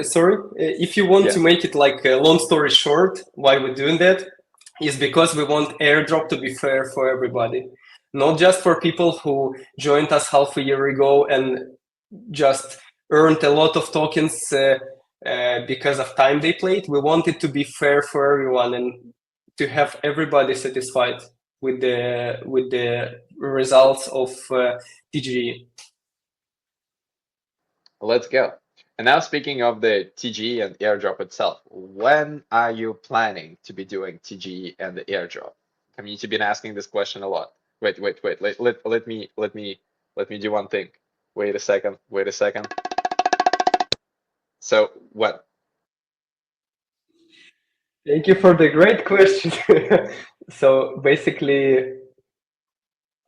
Sorry, if you want to make it like a long story short, why we're doing that is because we want airdrop to be fair for everybody, not just for people who joined us half a year ago and just earned a lot of tokens because of time they played. We want it to be fair for everyone and to have everybody satisfied with the results of TGE. Let's go. And now speaking of the TGE and airdrop itself, when are you planning to be doing TGE and the airdrop? Community been asking this question a lot. Wait. Let me do one thing. Wait a second. So what? Thank you for the great question. So basically,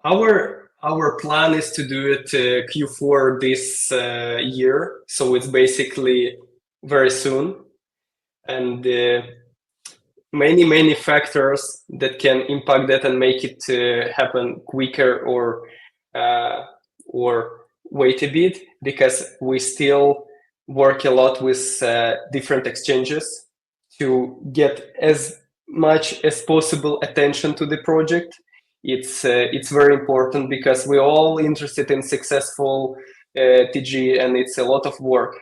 our plan is to do it Q4 this year. So it's basically very soon, and many factors that can impact that and make it happen quicker or wait a bit, because we still work a lot with different exchanges to get as much as possible attention to the project. It's very important because we're all interested in successful TG, and it's a lot of work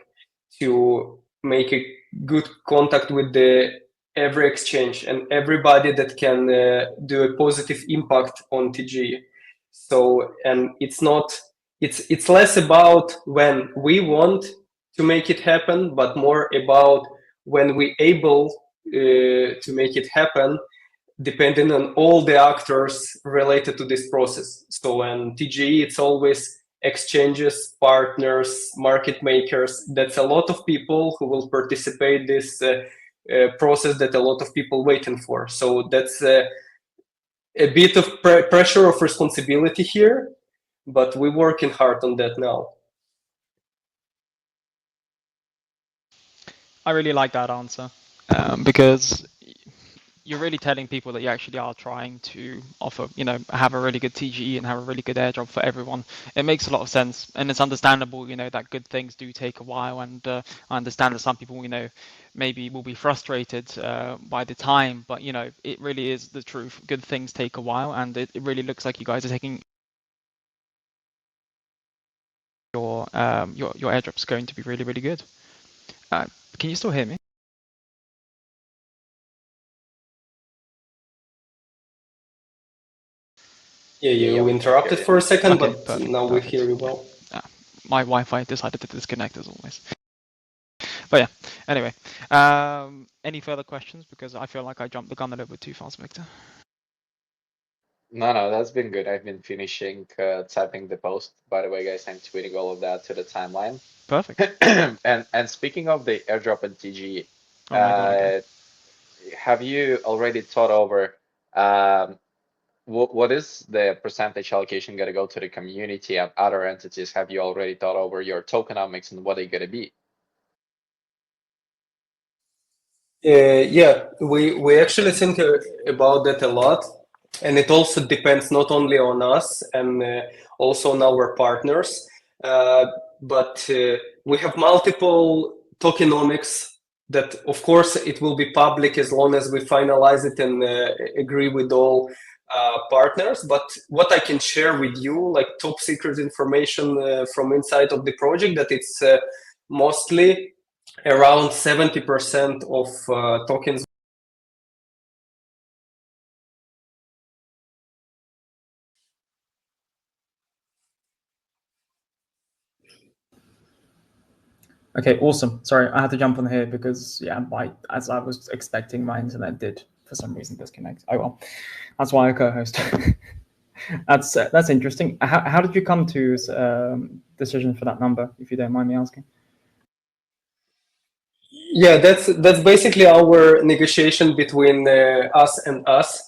to make a good contact with every exchange and everybody that can do a positive impact on TG. So, and it's less about when we want to make it happen, but more about when we able to make it happen, depending on all the actors related to this process. So in TGE, it's always exchanges, partners, market makers. That's a lot of people who will participate this process that a lot of people waiting for. So that's a bit of pressure of responsibility here, but we're working hard on that now. I really like that answer because you're really telling people that you actually are trying to offer, have a really good TGE and have a really good airdrop for everyone. It makes a lot of sense, and it's understandable, that good things do take a while, and I understand that some people, maybe will be frustrated by the time, but it really is the truth. Good things take a while, and it really looks like you guys are taking your airdrop's going to be really, really good. Can you still hear me? Yeah, you interrupted for a second, Okay, but perfect, now we hear you well. My Wi-Fi decided to disconnect as always. But yeah, anyway, any further questions? Because I feel like I jumped the gun a little bit too fast, Victor. No, that's been good. I've been finishing typing the post. By the way, guys, I'm tweeting all of that to the timeline. Perfect. and speaking of the airdrop and TGE, oh my God, have you already thought over what is the percentage allocation going to go to the community and other entities? Have you already thought over your tokenomics and what are going to be? Yeah, we actually think about that a lot, and it also depends not only on us and also on our partners, but we have multiple tokenomics that, of course, it will be public as long as we finalize it and agree with all partners. But what I can share with you, like top secret information from inside of the project, that it's mostly around 70% of tokens. Okay, awesome. Sorry, I had to jump on here because, as I was expecting, my internet did, for some reason, disconnect. Oh, well, that's why I co-host. That's interesting. How did you come to decision for that number, if you don't mind me asking? Yeah, that's basically our negotiation between us and us.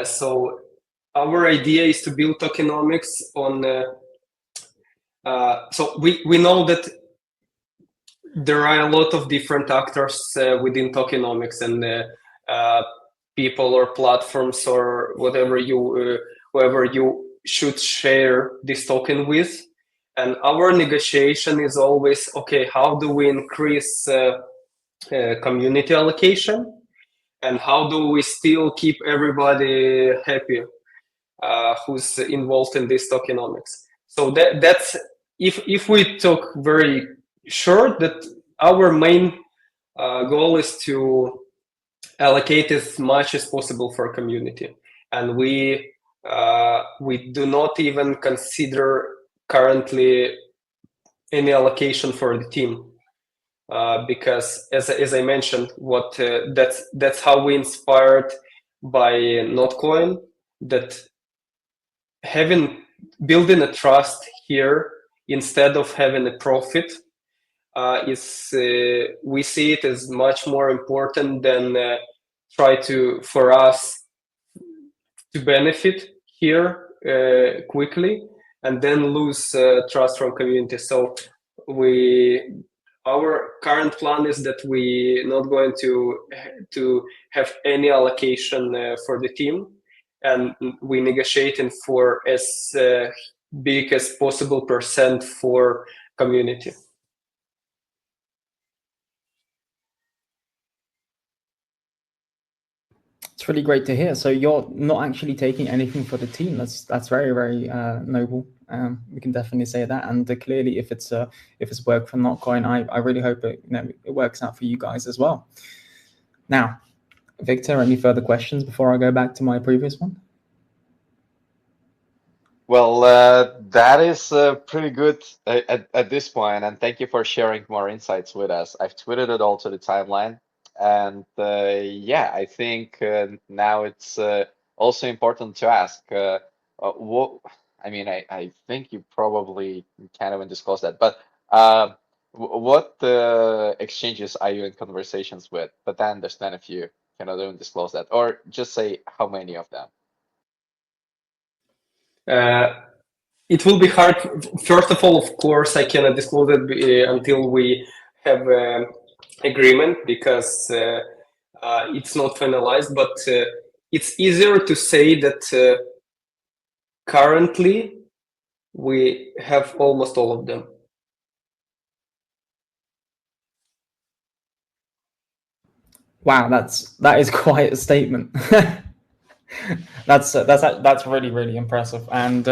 So our idea is to build tokenomics on. So we know that there are a lot of different actors within tokenomics, and people or platforms or whatever whoever you should share this token with. And our negotiation is always, okay, how do we increase community allocation, and how do we still keep everybody happy who's involved in this tokenomics? So that's if we talk very short, that our main goal is to allocate as much as possible for community, and we do not even consider currently any allocation for the team. Because as I mentioned, what that's how we inspired by Notcoin, that building a trust here instead of having a profit is we see it as much more important than for us to benefit here quickly and then lose trust from community. So our current plan is that we not going to have any allocation for the team, and we negotiating for as big as possible percent for community. It's really great to hear. So you're not actually taking anything for the team. That's very, very noble. We can definitely say that. And clearly, if it's work for Notcoin, I really hope it works out for you guys as well. Now, Victor, any further questions before I go back to my previous one? Well, that is pretty good at this point, and thank you for sharing more insights with us. I've tweeted it all to the timeline, and yeah, I think now it's also important to ask what. I mean, I think you probably can't even disclose that, but what exchanges are you in conversations with? But I understand if you cannot even disclose that, or just say how many of them. It will be hard. First of all, of course, I cannot disclose it until we have agreement, because it's not finalized. But it's easier to say that currently we have almost all of them. Wow, that is quite a statement. That's really, really impressive, and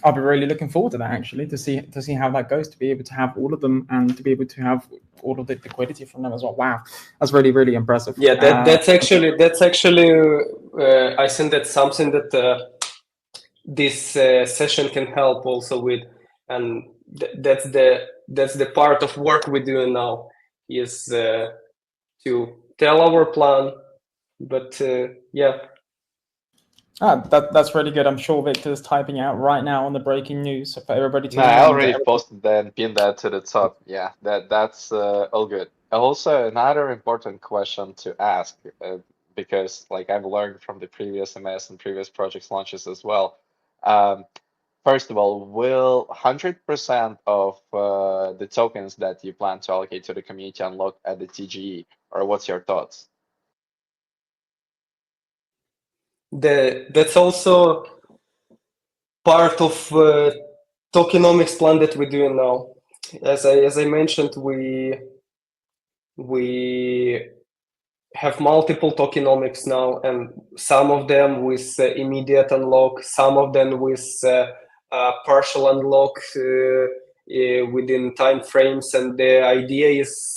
I'll be really looking forward to that, actually, to see how that goes, to be able to have all of them and to be able to have all of the liquidity from them as well. Wow, that's really, really impressive. Yeah, that's actually I think that's something that this session can help also with, and that's the part of work we're doing now, is to tell our plan. But yeah. That's really good. I'm sure Victor's typing out right now on the breaking news for everybody to No, know. I already posted that and pinned that to the top. Yeah, that's all good. Also, another important question to ask, because like I've learned from the previous MS and previous projects launches as well. First of all, will 100% of the tokens that you plan to allocate to the community unlock at the TGE, or what's your thoughts? That's also part of tokenomics plan that we're doing now. As I mentioned, we have multiple tokenomics now, and some of them with immediate unlock, some of them with partial unlock within time frames. And the idea is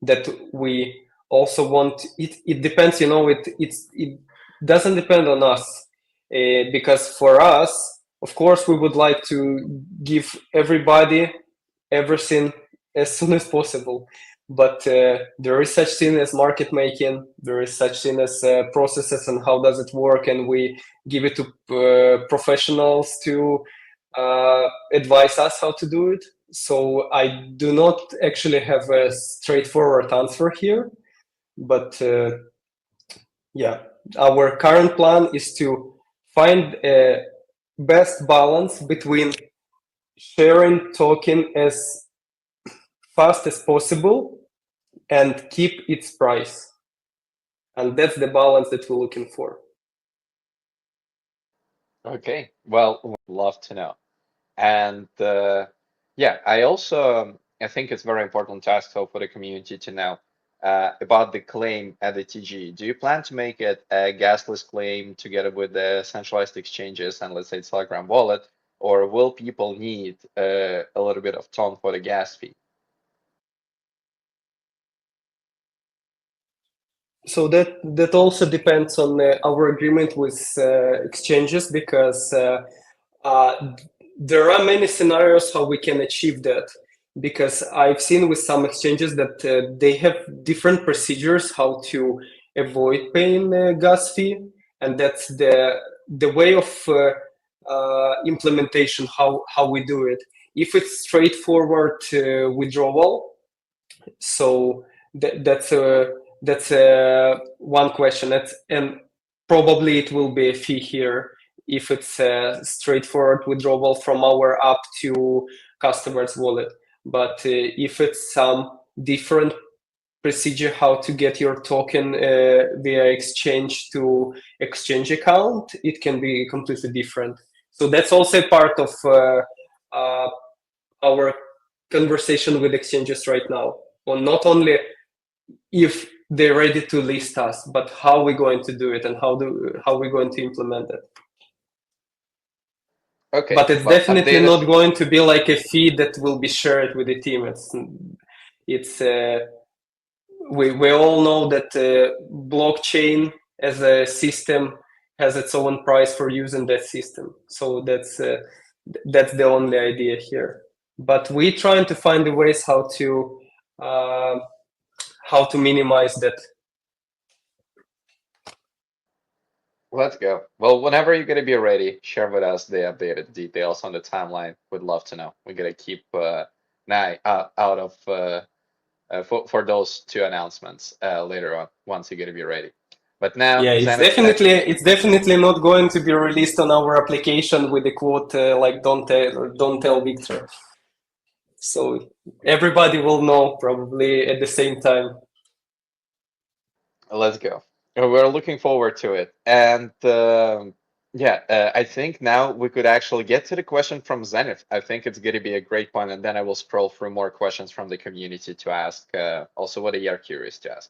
that we also want it depends, it doesn't depend on us, because for us, of course, we would like to give everybody everything as soon as possible. But there is such thing as market making, there is such thing as processes and how does it work, and we give it to professionals to advise us how to do it. So I do not actually have a straightforward answer here, but yeah, our current plan is to find a best balance between sharing token as fast as possible and keep its price. And that's the balance that we're looking for. Okay, well, love to know. And yeah, I think it's very important to ask for the community to know about the claim at the TGE. Do you plan to make it a gasless claim together with the centralized exchanges and let's say Telegram wallet, or will people need a little bit of tone for the gas fee? So that also depends on our agreement with exchanges, because there are many scenarios how we can achieve that. Because I've seen with some exchanges that they have different procedures how to avoid paying gas fee, and that's the way of implementation how we do it. If it's straightforward withdrawal, so that's one question. And probably it will be a fee here if it's a straightforward withdrawal from our app to customer's wallet. But if it's some different procedure how to get your token via exchange to exchange account, it can be completely different. So that's also a part of our conversation with exchanges right now, on not only if they're ready to list us, but how we're going to do it and how we're going to implement it. Okay, But it's well, definitely updated. not going to be like a fee that will be shared with the team. It's we all know that blockchain as a system has its own price for using that system. So that's the only idea here. But we're trying to find the ways how to minimize that. Let's go. Well, whenever you're gonna be ready, share with us the updated details on the timeline. We'd love to know. We're gonna keep an eye out of for those two announcements later on once you're gonna be ready. But now, Yeah, it's definitely not going to be released on our application with the quote like "Don't tell Victor." So everybody will know probably at the same time. let's go. We're looking forward to it. And yeah, I think now we could actually get to the question from Zenith. I think it's going to be a great point. And then I will scroll through more questions from the community to ask also what they are curious to ask.